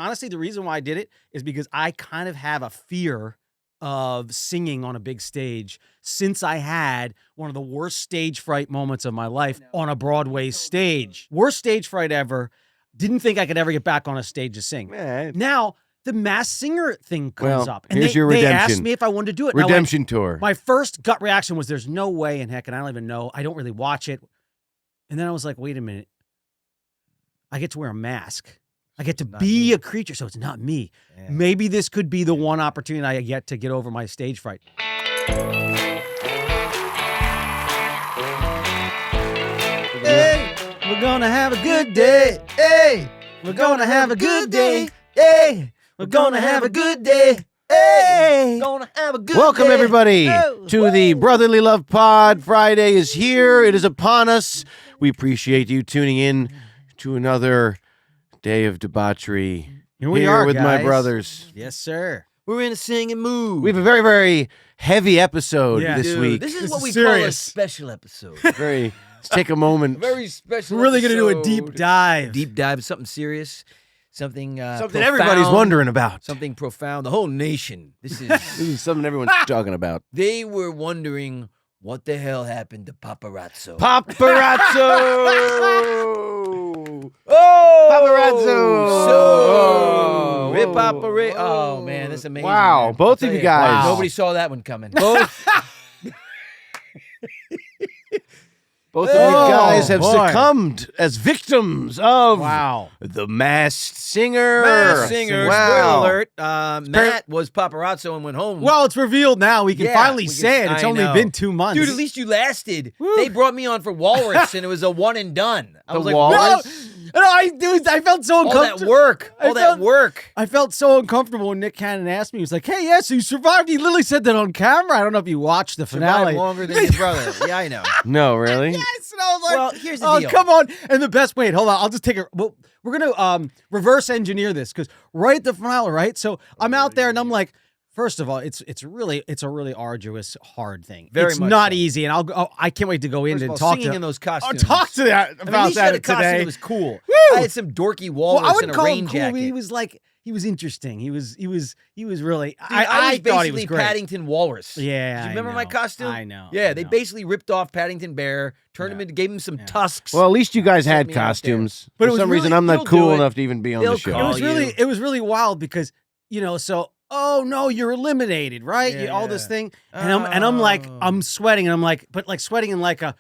Honestly, the reason why I did it is because I kind of have a fear of singing on a big stage since I had one of the worst stage fright moments of my life on a Broadway stage. Worst stage fright ever. Didn't think I could ever get back on a stage to sing. Now, the Masked Singer thing comes up. And here's your redemption. They asked me if I wanted to do it. Redemption tour. My first gut reaction was there's no way in heck, and I don't even know. I don't really watch it. And then I was like, wait a minute. I get to wear a mask. I get to be a creature, so it's not me. Yeah. Maybe this could be the one opportunity I get to get over my stage fright. Hey, we're gonna have a good day. Hey, we're gonna have a good day. Hey, we're gonna have a good day. Hey, gonna have a good Welcome, day. everybody, to the Brotherly Love Pod. Friday is here. It is upon us. We appreciate you tuning in to another day of debauchery. Here we are with guys. my brothers. Yes, sir. We're in a singing mood. We have a very, very heavy episode this Dude, week. This is what we serious. call a special episode. Let's take a moment. Very special. We're really going to do a deep dive. Deep dive, something serious, something Something everybody's wondering about. Something profound. The whole nation. This This is something everyone's talking about. They were wondering what the hell happened to Paparazzo. Paparazzo! Oh! Paparazzo! So, hip paparazzo. Oh, man, that's amazing. Wow, man. both I'll of you tell guys. Nobody saw that one coming. Both of you guys have boy. succumbed as victims of the Masked Singer. Masked Singer. Wow. Spoiler alert. Matt was Paparazzo and went home. Well, it's revealed now. We can finally we can- say it. It's I only know. been 2 months. Dude, at least you lasted. Woo. They brought me on for Walrus, and it was a one and done. I was like, Walrus? No, I felt so all that uncomfortable. work. I All that felt- work. I felt so uncomfortable when Nick Cannon asked me. He was like, hey, yes, you survived. He literally said that on camera. I don't know if you watched the finale. Survived longer than your brother. Yeah, I know. No, really? Yes, and I was like, Well, here's the oh, deal. come on. And the best, wait, hold on. I'll just take it. Well, we're going to reverse engineer this because right at the finale, right? So I'm out there and I'm like, first of all, it's a really arduous, hard thing. Very it's much not so. easy, and I can't wait to go in First of and all, talk singing to in those I'll costumes. talk to that I mean, about at least you had that a costume today. that was cool. Woo! I had some dorky walrus Well, I wouldn't in a call rain him cool. jacket. He was like, he was interesting. He was really. Dude, I was thought he was basically great. Paddington Walrus. Yeah, Do you I remember my know. costume? I know. Yeah, I they know. basically ripped off Paddington Bear, turned him into, gave him some tusks. Well, at least you guys Sent had me out there. costumes. But it For was some reason, really- I'm they'll not do cool it. enough to even be on They'll the show. call you. It was really wild because so oh no, you're eliminated, right? Yeah, All this yeah. thing, and I'm like Oh. I'm sweating, and I'm like, but like sweating in like a.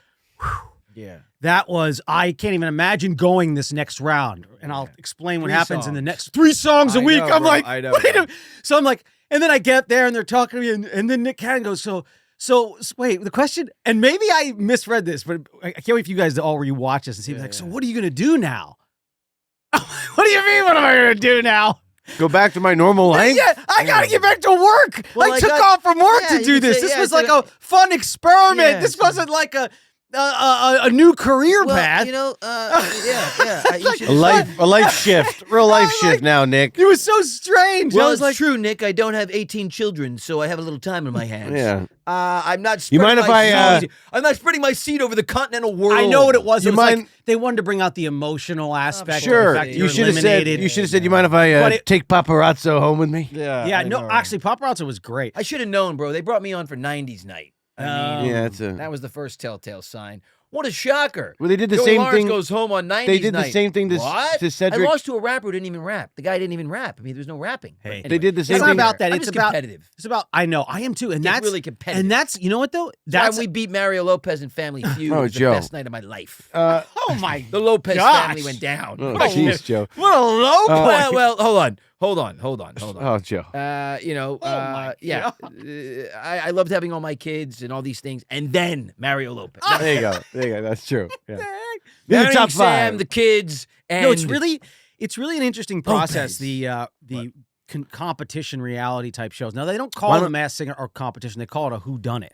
yeah. That was, I can't even imagine going this next round. And I'll explain what 3 happens in the songs. next 3 songs a I week. know, I'm bro. like, I know, wait bro. a So I'm like, and then I get there and they're talking to me and then Nick Cannon goes, so wait, the question, and maybe I misread this, but I can't wait for you guys to all rewatch this and see, so what are you going to do now? What do you mean, what am I going to do now? Go back to my normal life? Yeah, I got to get back to work. Well, I I took got- off from work yeah, to do you this. say- This yeah, was so- like a fun experiment. Yeah, This so- wasn't like a new career Well, path. you know, yeah. You should- A life shift. Real life shift now, Nick. It was so strange. Well, I was it's like, true, Nick. I don't have 18 children, so I have a little time in my hands. Yeah. I'm not. You mind spreading if my I, seed- I'm not spreading my seed over the continental world. I know what it was. You It was like mind- they wanted to bring out the emotional aspect. Sure. Of the fact that You you're should have said. eliminated. You should have said. You mind if I But it- take Paparazzo home with me? Yeah, no, actually, Paparazzo was great. I should have known, bro. They brought me on for 90s night. I mean, Yeah, it's a. that was the first telltale sign. What a shocker. Well, they did the Joey same Lawrence thing. goes home on 90s They did the night. same thing to What? Cedric. I lost to a rapper who didn't even rap. The guy didn't even rap. I mean, there was no rapping. But Hey. anyway, They did the It's same not thing. about that. I'm It's just about competitive. It's about. I know. I am too. And Get that's really competitive. And that's. You know what though? That's That's why we beat Mario Lopez in Family Feud. Oh, It was Joe. the best night of my life. Oh my. The Lopez gosh. family went down. Oh, Oh, jeez, Joe. What a low point. well, hold on. Oh, Joe. Yeah. I loved having all my kids and all these things, and then Mario Lopez. There you go. That's true. Yeah. Marrying Your top Sam, five. the kids, and No, it's really an interesting process. Lopez. The competition reality type shows. Now they don't call Why it a don't- Masked Singer or competition. They call it a whodunit.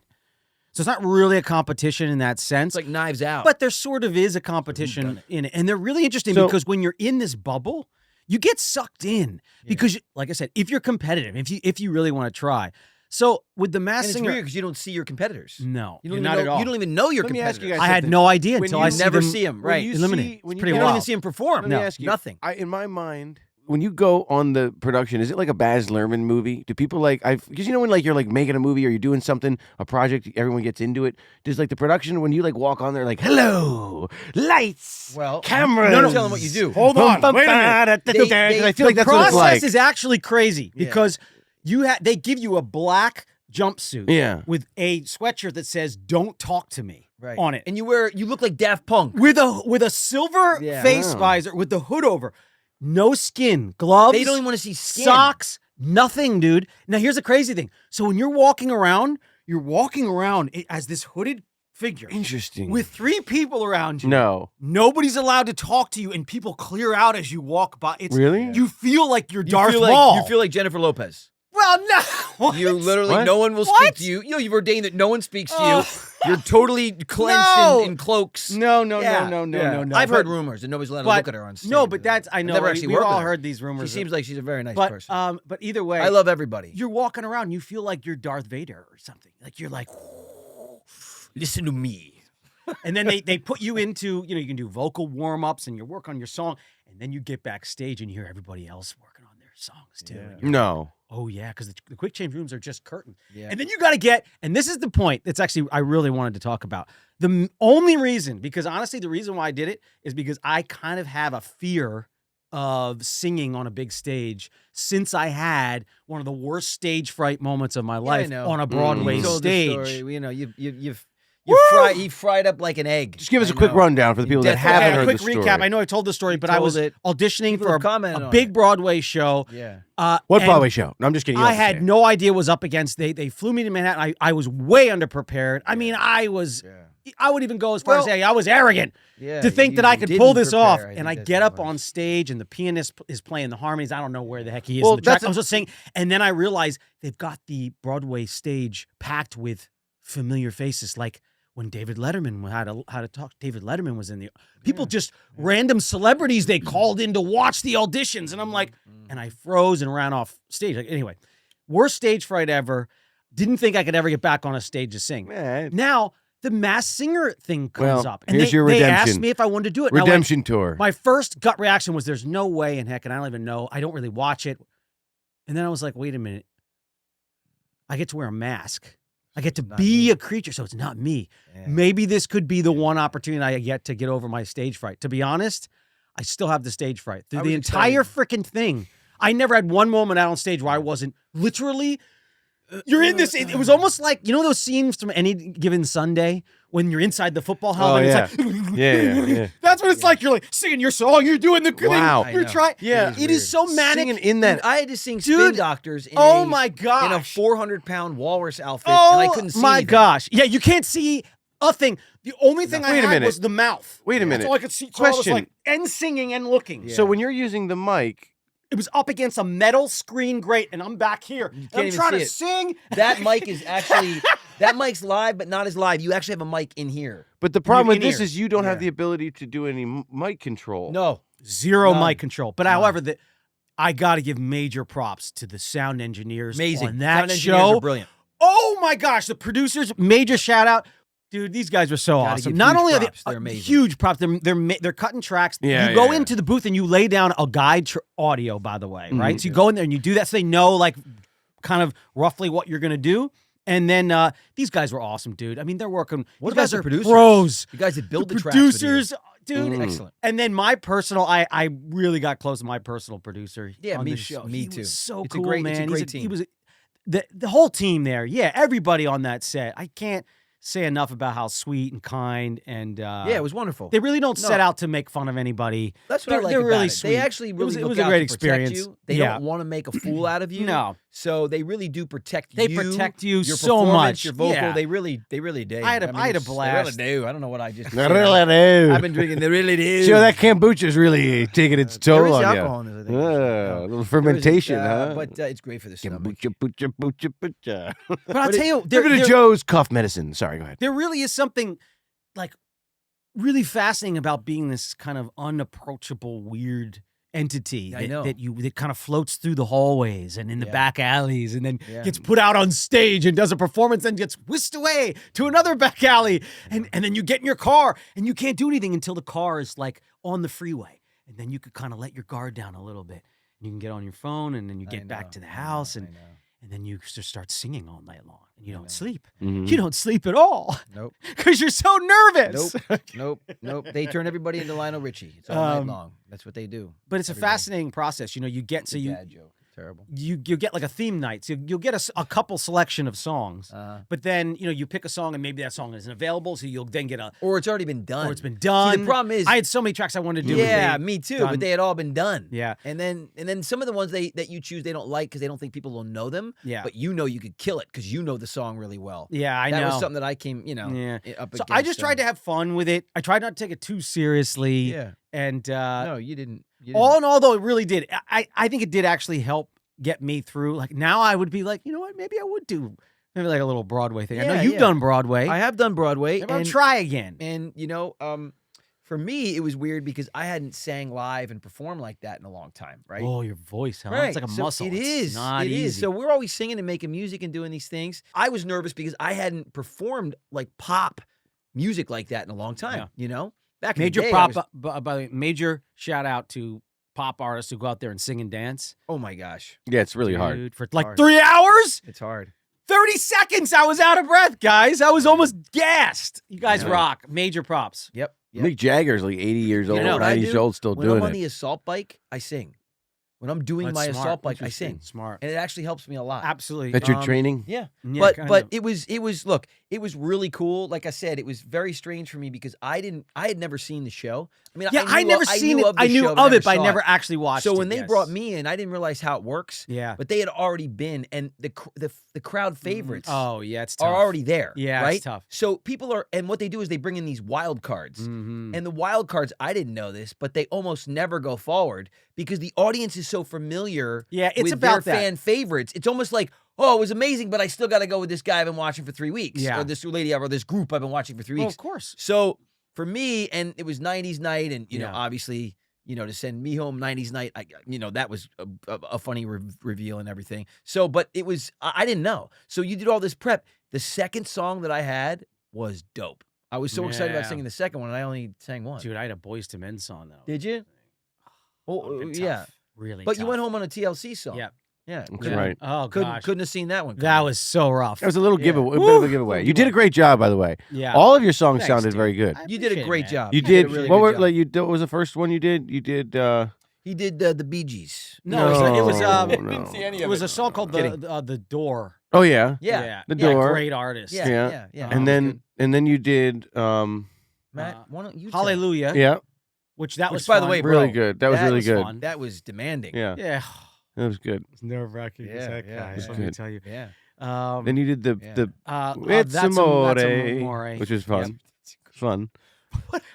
So it's not really a competition in that sense. it's like Knives Out. But there sort of is a competition in it. And they're really interesting So- because when you're in this bubble, you get sucked in. Because, like I said, if you're competitive, if you really want to try. So with the and Masked it's Singer, weird because you don't see your competitors. No, You don't, not even at know, all. you don't even know your Let me ask competitors. you guys I had something. no idea When until you I You see never them see them, When right? you eliminated. see- when It's you pretty You get- don't wild. even see them perform. Let me No, ask you guys. nothing. In my mind, when you go on the production, is it like a Baz Luhrmann movie? Do people because when like you're like making a movie or you're doing something, a project, everyone gets into it. Does like the production when you like walk on there like hello, lights, cameras? No, tell them what you do. Hold on, wait a minute. I feel like that's what process it's like. is actually crazy because they give you a black jumpsuit with a sweatshirt that says "Don't talk to me" on it, and you look like Daft Punk with a silver face visor with the hood over. No skin, gloves. They don't even want to see skin. Socks, nothing, dude. Now, here's the crazy thing. So when you're walking around as this hooded figure. Interesting. With 3 people around you. No. Nobody's allowed to talk to you, and people clear out as you walk by. Really? You feel like you're Darth Maul. You feel like Jennifer Lopez. Well, no. What? You literally, no one will speak to you. You've ordained that no one speaks to you. You're totally clenched in cloaks. No. I've heard rumors and nobody's allowed to look at her on stage. No, but that's, I know. Never actually we've worked all with her. heard these rumors. She seems like she's a very nice person. But either way. I love everybody. You're walking around, you feel like you're Darth Vader or something. Like you're like, listen to me. And then they put you into, you can do vocal warm-ups and you work on your song. And then you get backstage and you hear everybody else working on their songs too. Yeah. No. Oh, yeah, because the quick change rooms are just curtain. Yeah. And then you got to get, and this is the point that's actually I really wanted to talk about. The only reason, because honestly, the reason why I did it is because I kind of have a fear of singing on a big stage since I had one of the worst stage fright moments of my life on a Broadway stage. He fried up like an egg. Just give us a quick rundown for the people that haven't heard the story. A quick recap. I know I told the story, but I was auditioning for a big Broadway show. Yeah. What Broadway show? No, I'm just kidding. I had no idea what was up against. They flew me to Manhattan. I was way underprepared. I mean, I would even go as far as say I was arrogant to think that I could pull this off. And I get up on stage and the pianist is playing the harmonies. I don't know where the heck he is in the track. I was just singing. And then I realized they've got the Broadway stage packed with familiar faces, like when David Letterman had to talk. David Letterman was in the people, just random celebrities they called in to watch the auditions, and I'm like, and I froze and ran off stage. Like, anyway, worst stage fright ever. Didn't think I could ever get back on a stage to sing. Now the Masked Singer thing comes up, and they asked me if I wanted to do it. Redemption tour. My first gut reaction was, "There's no way in heck," and I don't even know. I don't really watch it. And then I was like, "Wait a minute, I get to wear a mask." I get to be a creature, so it's not me. Yeah. Maybe this could be the one opportunity I get to get over my stage fright. To be honest, I still have the stage fright. Through the entire freaking thing, I never had one moment out on stage where I wasn't literally... You're in this... It was almost like, those scenes from Any Given Sunday when you're inside the football helmet? It's like... yeah. That's what it's like. You're like singing your song, you're doing the thing. Wow. You're trying... Yeah. It is so manic. Singing in that... I had to sing Spin Doctors in my gosh. In a 400-pound walrus outfit, and I couldn't see anything. Gosh. Yeah, you can't see a thing. The only thing I had was the mouth. Wait a minute. That's all I could see. Question. And singing and looking. Yeah. So when you're using the mic... It was up against a metal screen grate, and I'm back here. And I'm trying to sing. That mic is actually... That mic's live, but not as live. You actually have a mic in here. But the problem with this is you don't have the ability to do any mic control. No. Zero mic control. But however, I got to give major props to the sound engineers on that sound show. Engineers are brilliant. Oh my gosh, the producers, major shout out. Dude, these guys were so awesome. Not only are they amazing. Huge props, they're cutting tracks. Yeah, you go into the booth and you lay down a guide audio, by the way, right? So you go in there and you do that so they know like kind of roughly what you're going to do. And then these guys were awesome, dude. I mean, they're working. What about the producers? Pros. You guys that build the producers, dude. Excellent. And then my personal, I really got close to my personal producer on the show. Me too. Was so it's cool, man. It's a great team. He was the whole team there. Yeah, everybody on that set. I can't say enough about how sweet and kind and it was wonderful. They really don't set out to make fun of anybody. That's what I like they're about really it. Sweet. They actually really it was a great experience. You. They don't want to make a fool out of you. No. So they really do protect you. They protect you your so much. Your vocal. Yeah. They really do. I had a blast. They really do. I don't know what I just They really do. I've been drinking. They really do. Sure, that kombucha's really taking its toll on you. Alcohol in it, I think. A little fermentation, huh? But it's great for the stomach. But I'll tell you, Look at Joe's cough medicine. Sorry, go ahead. There really is something like really fascinating about being this kind of unapproachable, weird entity that kind of floats through the hallways and in the back alleys and then gets put out on stage and does a performance and gets whisked away to another back alley. And then you get in your car and you can't do anything until the car is like on the freeway. And then you could kind of let your guard down a little bit. You can get on your phone, and then you get back to the house, and I know. and then you just start singing all night long, and you I don't know. sleep. Mhm. You don't sleep at all Nope. because you're so nervous. Nope. They turn everybody into Lionel Richie. It's all night long. That's what they do. But it's a Everybody. fascinating process. You know, you get so you Bad joke. Terrible. you get like a theme night. So you'll get a couple selection of songs, but then you pick a song and maybe that song isn't available, so you'll then get a Or it's already been done. or it's been done. See, the problem is, I had so many tracks I wanted to do. yeah, but me too. done. But they had all been done. Yeah. And then some of the ones that you choose they don't like because they don't think people will know them. Yeah. But you know you could kill it because you know the song really well. Yeah, I that know. was something that I came, Yeah. up So against. I just tried to have fun with it. I tried not to take it too seriously. Yeah. And No, you didn't. all in all, though, it really did. I think it did actually help get me through. Like now, I would be like, you know what? Maybe I would do maybe like a little Broadway thing. I know Yeah, you've yeah. done Broadway. I have done Broadway. Maybe I'll and try again. And for me, it was weird because I hadn't sang live and performed like that in a long time, right? Oh, your voice, huh? Right. It's like a So muscle. It It's is. not It easy. is. So we're always singing and making music and doing these things. I was nervous because I hadn't performed like pop music like that in a long time. Back Major in the day, pop. By the way, major shout out to pop artists who go out there and sing and dance. Oh my gosh, Yeah, it's really hard. Dude, for like hard. 3 hours, it's hard. 30 seconds. I was out of breath, guys. I was almost gassed. You guys Yeah. rock. Major props. Yep. Mick Jagger's like 80 years old, know what I 90 do? years old, still When doing I'm on it. the assault bike, I sing. When I'm doing That's my smart. assault bike, I Interesting. sing, Smart. and it actually helps me a lot. Absolutely. That's your training? Yeah. Yeah, kind But of. it was look, it was really cool. Like I said, it was very strange for me because I had never seen the show. I mean, Yeah, I knew never I seen knew it. of the I knew show, of it, but I saw never it. actually watched it. So when they yes. brought me in, I didn't realize how it works. Yeah. But they had already been, and the crowd favorites Oh, yeah, it's tough. are already there. Yeah, right. it's tough. So people are, and what they do is they bring in these wild cards. Mhm. And the wild cards, I didn't know this, but they almost never go forward because the audience is so familiar Yeah, it's with about their that. fan favorites. It's almost like, oh, it was amazing, but I still got to go with this guy I've been watching for 3 weeks. Yeah. Or this lady or this group I've been watching for 3 Well, weeks. of course. So for me, and it was 90s night, and, Yeah. obviously, to send me home 90s night, that was a funny reveal and everything. So, but it was, I didn't know. So you did all this prep. The second song that I had was dope. I was so excited about Yeah. singing the second one, and I only sang one. Dude, I had a Boys to Men song, though. Did you? Oh, Been yeah. tough. Really But you tough. went home on a TLC song. Yeah. Yeah. That's couldn't- right. Oh, Couldn't gosh. have seen that one. That coming. was so rough. That was a little Yeah. giveaway, a bit Woo! of a giveaway. Little You did a giveaway. great job, by the way. Yeah. All of your songs Thanks, sounded dude. very good. I You did a appreciate it, great man. job. You did did. a really What good were job. what was the first one you did? You did. He did the Bee Gees. No, it was No. it was a song called the Door. Oh yeah. Yeah. The Yeah, Door. great artist. Yeah. Yeah. Yeah. Yeah. And Good. then you did. Matt, why don't you? tell- Hallelujah. Yeah. Which that Which, was by the fun. way, Really bro, good. That was really good. fun. That was demanding. Yeah. Yeah. That was good. It's nerve-wracking as heck, guys, Let me good. tell you. Yeah. Then you did the It's That's Amore, Amore. which was fun. Fun.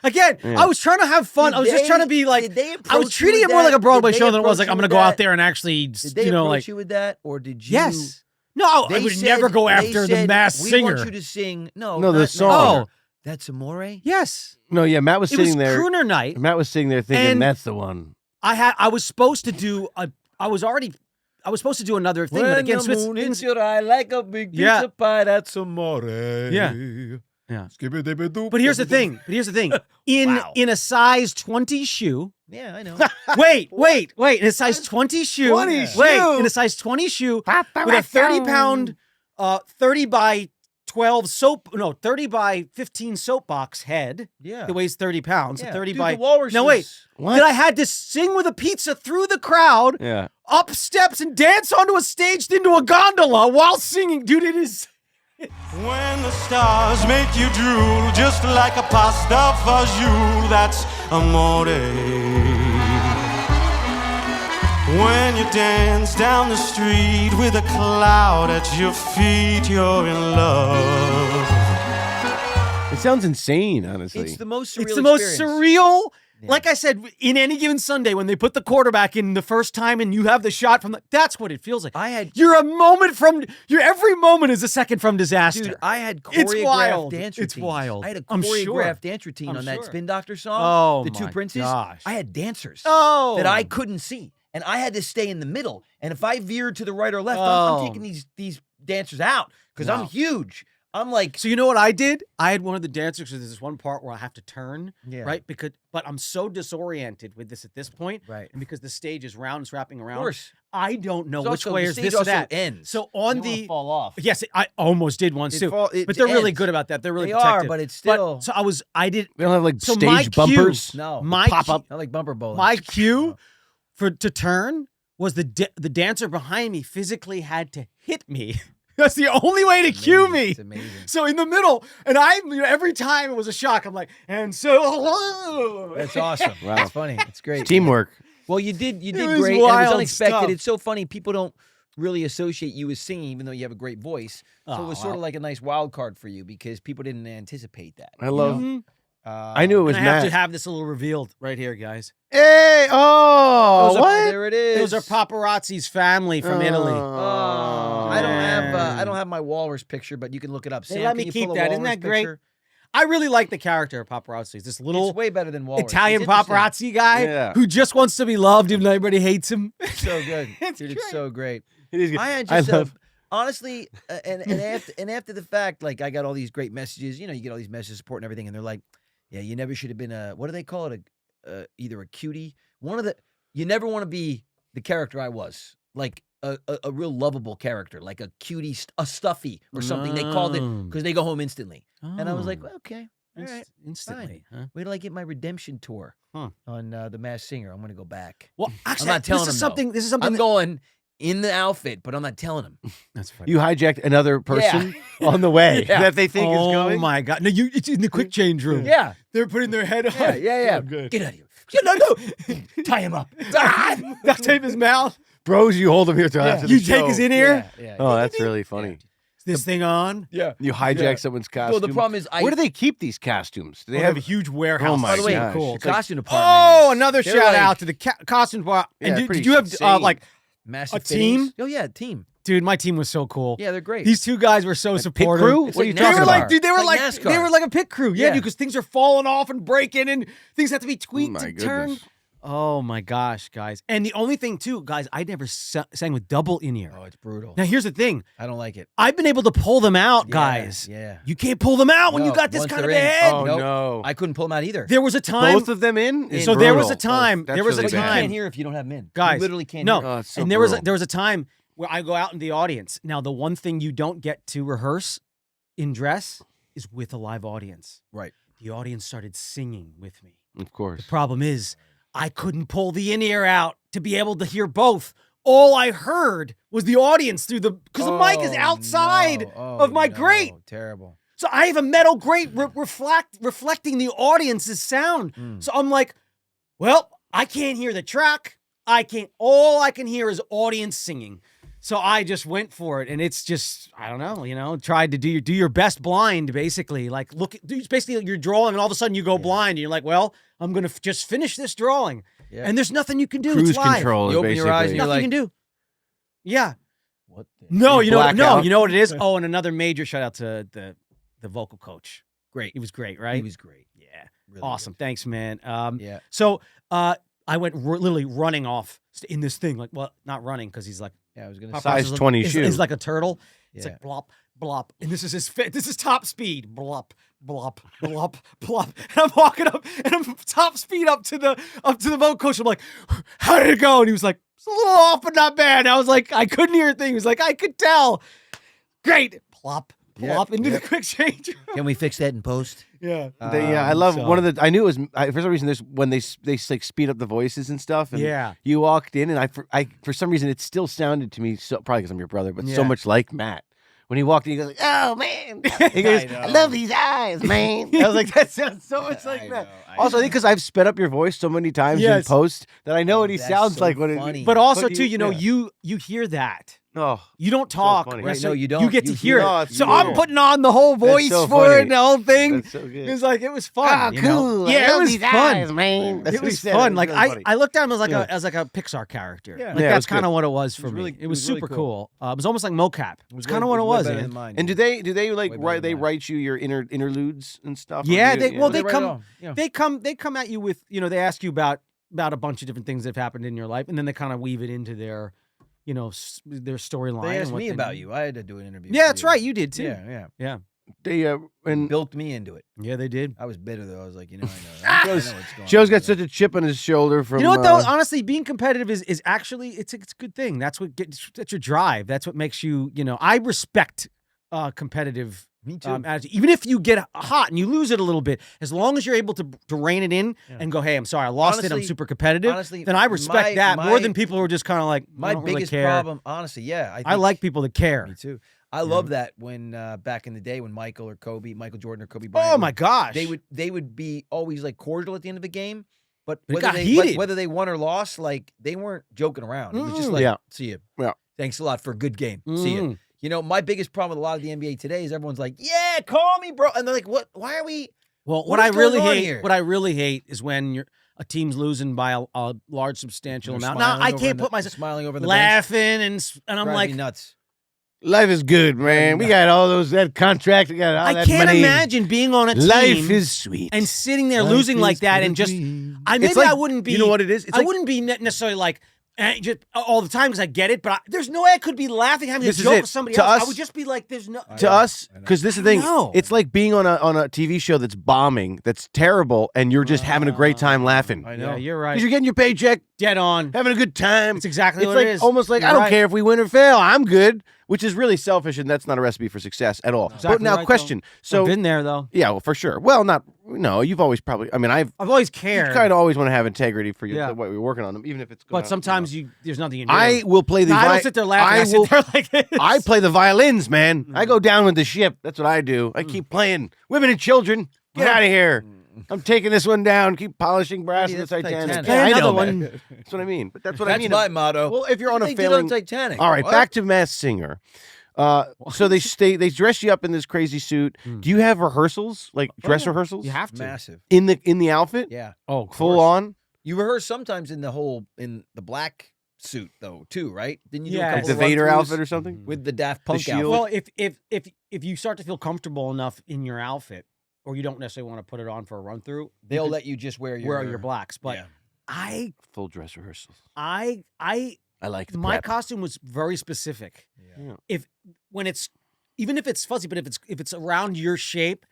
Again, Yeah. I was trying to have fun. Did I was just trying to be like, did they I was approach treating you it with more like a that? Broadway Did show they than it was like, approach I'm you going to with go out that? there and actually, Did they approach you with that, or did you? yes. No, I They would said- never go they after the said, masked we singer. want you to sing. No, No, the not- song. Oh, That's Amore. yes. No, yeah. Matt was It was sitting there. crooner night. Matt was sitting there thinking, And- "That's the one." I was supposed to do I was supposed to do another thing, but again, so it's your eye like a big Yeah. pizza pie. That's Amore. Yeah. Yeah. Skibidi-bidi-doo. But here's the thing. Wow. In a size 20 shoe. Yeah, I know. Wait. In a size 20 shoe. 20 Wait, shoe. in a size 20 shoe with a 30-pound 30 by 30 by 15 soapbox head. Yeah. That weighs 30 pounds. Yeah. So 30 Dude, by the walrus No, wait. What? That I had to sing with a pizza through the crowd, Yeah. up steps, and dance onto a stage into a gondola while singing. Dude, it is. When the stars make you drool, just like a pasta fagioli, that's amore. When you dance down the street with a cloud at your feet, you're in love. It sounds insane, honestly. It's the most surreal It's the most experience. surreal. Yeah. Like I said, in any given Sunday, when they put the quarterback in the first time and you have the shot from that's what it feels like. You're a moment from, every moment is a second from disaster. Dude, I had It's choreographed wild. dance It's routines. wild. I had a I'm sure. choreographed dance routine I'm on that sure. Spin Doctor song. Oh, The Two my Princes. gosh. I had dancers Oh. that I couldn't see, and I had to stay in the middle. And if I veered to the right or left, Oh. I'm taking these dancers out because I'm Wow. huge. I'm like, So you know what I did? I had one of the dancers. So there's this one part where I have to turn, yeah, right? But I'm so disoriented with this at this point, right. and because the stage is round, it's wrapping Of around. course. I don't know It's which also- way the is stage this or also that. ends. So You on don't wanna the fall off. yes, I almost did once too. But they're really good about that. They're really They protective. are, but it's still So I did They don't have like So my stage cue- bumpers. no my pop cue- up. not like bumper bowling. my cue to turn was the dancer behind me physically had to hit me. That's the only way to cue me. It's amazing. So in the middle, and every time it was a shock. I'm like, and so That's awesome. Wow. That's funny. It's great. Teamwork. Well, you did was great. And it was wild unexpected. stuff. It's so funny. People don't really associate you with singing, even though you have a great voice. So Oh, it was sort of wow. like a nice wild card for you because people didn't anticipate that. I love. Mhm. I knew it was And I have Matt. to have this a little revealed right here, guys. Hey! Oh, Those are- what? There it is. Those are Paparazzi's family from Italy. Oh, I Man. don't have my walrus picture, but you can look it up. They Sam, let can me you keep pull a that. Isn't walrus that great? picture? I really like the character of Paparazzi. This It's little way better than walrus. Italian It's interesting. paparazzi guy Yeah. who just wants to be loved even though everybody hates him. It's so good. It's Dude, it's great. so great. It is good. I had I just love- honestly, and after the fact, like I got all these great messages. You know, you get all these messages support and everything, and they're like, "Yeah, you never should have been a what do they call it? Either a cutie. You never want to be the character I was, like a real lovable character, like a cutie, a stuffy or something. They called it No. because they go home instantly, and I was like, Oh. well, okay, all right. Instantly. Huh? Wait till I get my redemption tour Huh. on the Masked Singer. I'm gonna go back. Well, actually, not telling this is him, though. something. This is something. I'm going in the outfit, but I'm not telling him. That's funny. You hijacked another person on the way Yeah. that they think is Oh going. my god! No, it's in the quick change room. Yeah, They're putting their head on. yeah. Oh, good. Get out of here. No. Tie him up. Duct tape his mouth. Bros, you hold them here till after the You show. take his in ear. Yeah. Oh, that's really funny. Is this thing on? Yeah. You hijack Yeah. someone's costume. Well, the problem is Where do they keep these costumes? Do They they have have? a huge warehouse. Oh my By the way, gosh. the It's like- costume department. Oh, is- another they're shout like out to the costume bar. And Yeah, did pretty you have insane. like, massive a team? fittings. Oh yeah, team. dude? My team was so cool. Yeah, they're great. These two guys were so Pit supportive. crew? It's What are you like They talking were about? like, dude, they were like, NASCAR. they were like a pit crew. Yeah, Yeah. because things are falling off and breaking, and things have to be tweaked my and turned. goodness. Oh my gosh, guys! And the only thing too, guys, I never sang with double in ear. Oh, it's brutal. Now here's the thing: I don't like it. I've been able to pull them out, Yeah, guys. Yeah. You can't pull them out when you No, got this once kind of they're a in. head. Oh Nope. no! I couldn't pull them out either. There was a time. Both of them in? Is So there was a brutal. time- That's there was a really But you bad. can't hear if you don't have men. Guys, you literally can't no. hear. Oh, it's so and there brutal. was a time where I go out in the audience. Now, the one thing you don't get to rehearse in dress is with a live audience. Right. The audience started singing with me. Of course. The problem is, I couldn't pull the in-ear out to be able to hear both. All I heard was the audience through the because the mic is outside of my grate. Terrible. So I have a metal grate reflecting the audience's sound. So I'm like, well, I can't hear the track. All I can hear is audience singing. So I just went for it, and it's just, I don't know, tried to do your best blind, basically. Like, basically you're drawing, and all of a sudden you go blind, and you're like, well, I'm going to just finish this drawing. Yeah. And there's nothing you can do. Cruise It's live. control is You open your eyes basically- and you're Nothing like, you can do. Yeah. What? No, You you know black out. you know what it is? Oh, and another major shout out to the vocal coach. Great. He was great, right? He was great. Yeah. Really Awesome. Thanks, man. good. Yeah. So I went literally running off in this thing. Like, well, not running because he's like, Yeah. I was gonna Paparazzo's say. Size 20 shoe. He's like a turtle. It's Yeah. like blop, blop. And this is this is top speed. Blop, blop, blop, blop. And I'm walking up and I'm top speed up to the vote coach. I'm like, how did it go? And he was like, it's a little off, but not bad. And I was like, I couldn't hear a thing. He was like, I could tell. Great. Plop, plop Yep, into yep. the quick change. Can we fix that in post? Yeah. I love so- one of the. I knew it was for some reason. There's when they like speed up the voices and stuff. And Yeah. you walked in, and I for some reason it still sounded to me so probably because I'm your brother, but so Yeah. much like Matt. When he walked in, he goes like, "Oh man," he goes, I "I, know. love these eyes, man." I was like, "That sounds so much like Matt." Also, I think because I've sped up your voice so many times in Yes. post that I know what he That's sounds so like when funny. But also, But too, you- you yeah. hear that. Oh, You don't talk. funny. right? Right, So no, you don't. You get to You hear hear it. it. So Yeah. I'm putting on the whole voice so for funny. it and the whole thing. that's so good. It was like, it was fun. Ah, you know? cool. I Yeah, it love was these fun. eyes, man. That's It what he was said. fun. It Like really funny. I looked at him as like Yeah. a pixar character. Yeah. Like Yeah, it that's was kind good. of what it was for was me. really- It was it was really super cool. cool. It was almost like mocap. It was kind of way- what it way was. better yeah. than mine. And do they like Way better write than mine. you your interludes and stuff? Or Yeah, do you- they- well, They they write it come- all. Yeah. They come at you with, they ask you about a bunch of different things that have happened in your life, and then they kind of weave it into their, their storyline. They and asked what me they about do. you. I had to do an interview. Yeah, for that's you. right. You did too. Yeah, yeah. Yeah. They and built me into it. Yeah, they did. I was bitter though. I was like, I know what's going Joe's on. got such a chip on his shoulder from. You know what though? Honestly, being competitive is actually it's a good thing. That's that's your drive. That's what makes you. I respect competitive. Me too. Attitude. Even if you get hot and you lose it a little bit, as long as you're able to rein it in and go, hey, I'm sorry, I lost it. I'm Honestly- super competitive. honestly, then I respect that more than people who are just kind of like, My I don't really biggest care. problem, honestly, yeah. I like people that care. Me too. I love that when back in the day when Michael Jordan or Kobe Bryant. Oh my gosh, they would be always like cordial at the end of the game, but It whether got they heated. whether they won or lost, like they weren't joking around. It was just Mm. like, Yeah. see you. Yeah. Thanks a lot for a good game. See you. Mm. You know, my biggest problem with a lot of the NBA today is everyone's like, yeah, call me, bro. And they're like, what? Why are we? Well, What what I is really going on hate, here? what I really hate is when a team's losing by a large substantial They're amount. Now smiling I over can't in the- put myself smiling over in the bench. laughing and I'm Drives like, me nuts. Life is good, man. We got all that contract. We got all I that can't money. imagine being on a team Life is sweet. and sitting there Life losing like is that but a and just dream. maybe It's like- I wouldn't be. You know what it is? It's I like- wouldn't be necessarily like just all the time because I get it, but there's no way I could be laughing having This a is joke it. with somebody To else. I us- would just be like, "There's no." To us, because this is the thing. know. It's like being on a TV show that's bombing, that's terrible, and you're just having a great time laughing. I Because know. Yeah, you're right. you're getting your paycheck, Dead on. having a good time. It's exactly It's what like it is. almost like You're I don't right. care if we win or fail. I'm good, which is really selfish, and that's not a recipe for success at all. But Exactly now, right, question. So I've been there though. yeah, well, for sure. Well, no. You've always probably. I mean, I've I've always you cared, kind of always want to have integrity for Yeah. what we're working on them, even if it's. Going but sometimes there's nothing you can do. I will play the. No, I don't sit there laughing. I sit there like this. I play the violins, man. I go down with the ship. That's what I do. I keep playing. Women and children, get out of here. I'm taking this one down. Keep polishing brass Maybe in the that's Titanic. Titanic. Yeah, Play I another know, one. man. That's what I mean. But that's what That's I mean. my motto. Well, if you're on a They did failing on Titanic. all right, What? back to Masked Singer. So they dress you up in this crazy suit. Do you have rehearsals, like dress rehearsals, You have to. Massive. in the outfit, Yeah. Oh, full on? You rehearse sometimes in the black suit though too, right? Didn't you do a Yeah. couple Like the of Vader run-throughs outfit or something? with the Daft Punk shield? outfit? Well, if you start to feel comfortable enough in your outfit, or you don't necessarily want to put it on for a run through, They'll let you just wear your blacks. But yeah. I Full dress rehearsals. I I like the my prep. costume was very specific. Yeah. When it's even if it's fuzzy, but if it's around your shape,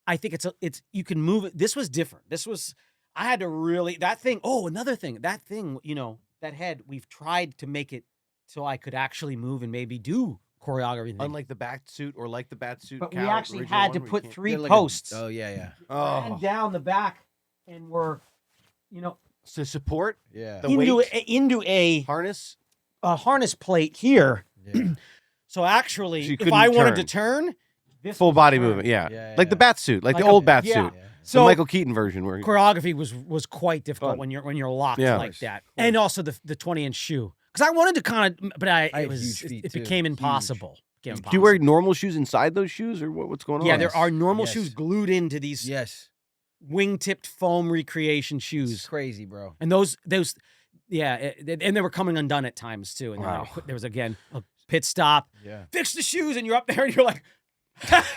I think it's you can move it. This was different. This was I had to really that thing. Oh, another thing. That thing, that head. We've tried to make it so I could actually move and maybe do choreography. thing. Unlike the bat suit or like the bat suit. But we cowl, actually original had to one where you put can't- 3 They're like a- posts Oh yeah. ran down the back, and we're to support Yeah. The into a harness. harness plate here. Yeah. So actually, So you if couldn't I wanted turn. to turn, this Full would body turn. movement, yeah. Yeah, Like the yeah. bat suit, like the Like a- old bat yeah. suit. Yeah. The So Michael Keaton version where choreography was quite difficult Fun. when you're locked Yeah. like that, and also the 20-inch shoe because I wanted to kind of, but I it have was huge feet, it too. became Huge. impossible. Became Do you wear impossible. normal shoes inside those shoes or what's going on? Yeah, there are normal Yes. shoes glued into these Yes. wing-tipped foam recreation It's shoes, crazy, bro. and those yeah, and they were coming undone at times too. And then Wow. there was again a pit stop, Yeah. fix the shoes, and you're up there and you're like,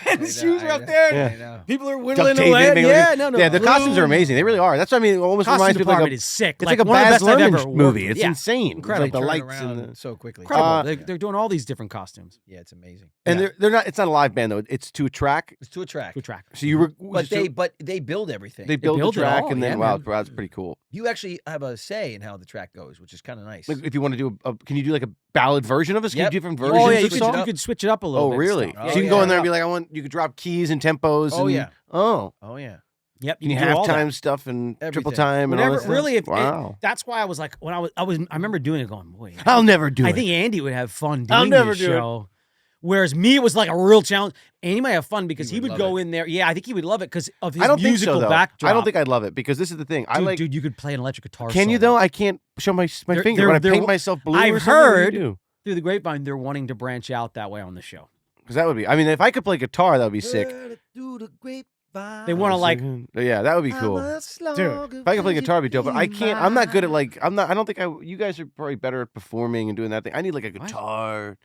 and the I shoes know, are I up know, there. I And know. people are Duct whittling tape, away. they make Yeah, it- no. Yeah, the costumes are amazing. They really are. That's what I mean. It almost Costume reminds me of like department a, is sick. it's like a one of the Baz best I've ever Luhrmann worked movie. with. It's Yeah. insane. Incredible. It's like the Turn lights around and the, so quickly. Incredible. Uh, They're doing all these different costumes. Yeah, it's amazing. and Yeah. they're not. It's not a live band though. It's to a track. It's to attract. Good track. So you were, But so they build everything. they build the build it track all, and then yeah, wow, man. that's pretty cool. You actually have a say in how the track goes, which is kind of nice. Like if you want to do can you do like a ballad version of it? Can Yep. you do different Oh, versions Oh yeah, of you switch could, it songs? you could switch it up a little Oh bit. and really? stuff. Oh, So you can yeah. go in there and be like, you could drop keys and tempos. Oh, and, yeah. Oh. Oh yeah. Yep. Can you can do all that. halftime stuff and triple Everything. time and all Whenever that stuff? really, Wow. that's why I was like, when I remember doing it, going, boy, I'll never do I it. think Andy would have fun doing I'll never this do it. show. Whereas me, it was like a real challenge. Andy might have fun because He he would would love go it. in there. Yeah, I think he would love it because of his I don't think musical so though. backdrop. I don't think I'd love it because this is the thing. I Dude, like. dude, you could play an electric guitar. Can you solo. though? I can't show my They're- finger. they're- When I they're- paint myself blue. I've or something, what do you heard- do? Through the grapevine, they're wanting to branch out that way on the show. Because that would be. I mean, if I could play guitar, that would be sick. They want to like, Yeah, that would be cool. dude. If I could play guitar, it'd be dope. But I can't. I'm not good at like. I'm not. I don't think You guys are probably better at performing and doing that thing. I need like a guitar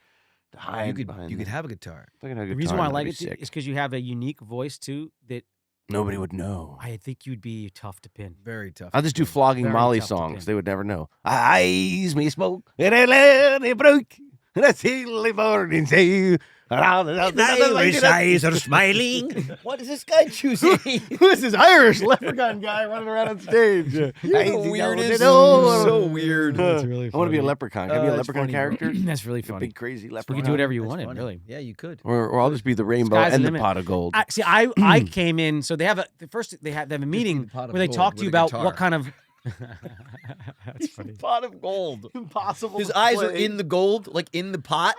to hide behind. You could that. have a guitar. If I could have a the reason guitar, why I that'd like be it sick. is because you have a unique voice too. That Nobody would know. I think you'd be tough to pin. Very tough. I'll just do flogging Very Molly tough to songs. pin. They would never know. Eyes me smoke and I let it broke. And I see the morning say, Irish eyes are smiling. What is this guy choosing? Who is this Irish leprechaun guy running around on stage? You're the weirdest. Oh, So weird. That's really I want to be a funny. leprechaun. Can I be a It's leprechaun funny, bro. character? That's really A funny. big crazy We leprechaun. could do whatever you That's wanted, funny. really. Yeah, you could. Or I'll just be the rainbow Sky's the and the limit. pot of gold. I came in, so they have they have a meeting pot of where they gold talk to with you a about guitar. what kind of. That's funny. Pot of gold. Impossible. His eyes are in the gold, like in the pot.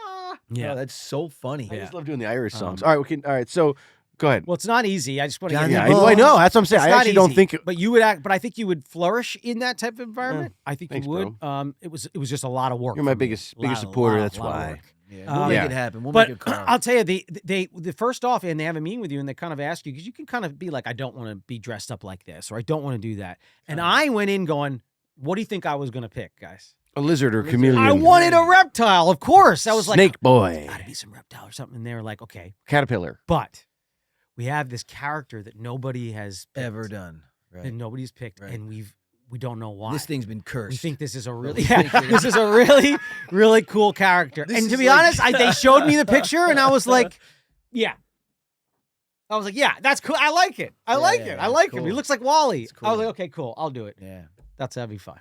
Yeah. Oh, that's so funny. I Yeah. just love doing the Irish songs. All right, all right. So go ahead. Well, it's not easy. I just want to. Johnny get Yeah, I know. That's what I'm saying. It's I not actually don't easy, think. but you would act. But I think you would flourish in that type of environment. I think thanks, you would. It was just a lot of work. You're my for me. biggest Lot of- supporter. lot- That's lot of why. work. Yeah, we'll make Yeah. it happen. We'll But make it come. I'll tell you, the first off, and they have a meeting with you, and they kind of ask you because you can kind of be like, I don't want to be dressed up like this, or I don't want to do that. And I went in going, what do you think I was going to pick, guys? A lizard or chameleon. I wanted a reptile, of course. I was like, Snake boy. got to be some reptile or something. And they were like, okay, Caterpillar. but we have this character that nobody has picked, Ever done. that Right. nobody's picked, Right. and we don't know why. This thing's been cursed. We think this is a really, we think it this is a really, really cool character. This And to is be like- honest, they showed me the picture, and I was like, yeah. I was like, yeah, that's cool. I like it. I like it. I that's like him. He cool. looks like Wally. It's I was cool. like, okay, cool. I'll do it. Yeah. That'd be fine.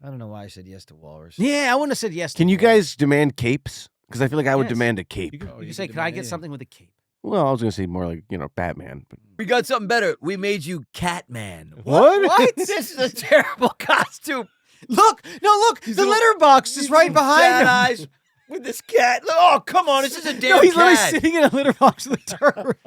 I don't know why I said yes to Walrus. Yeah, I wouldn't have said yes. Can to you that. guys demand capes? Because I feel like I would Yes. demand a cape. You could, Oh, you you could say, could could I demand get anything. something with a cape? Well, I was gonna say more like Batman. But We got something better. We made you Catman. What? What? This is a terrible costume. Look, the little- litter box is right behind Sad him. eyes with this cat. Oh, come on. It's just a damn No, he's literally cat. sitting in a litter box with a turd.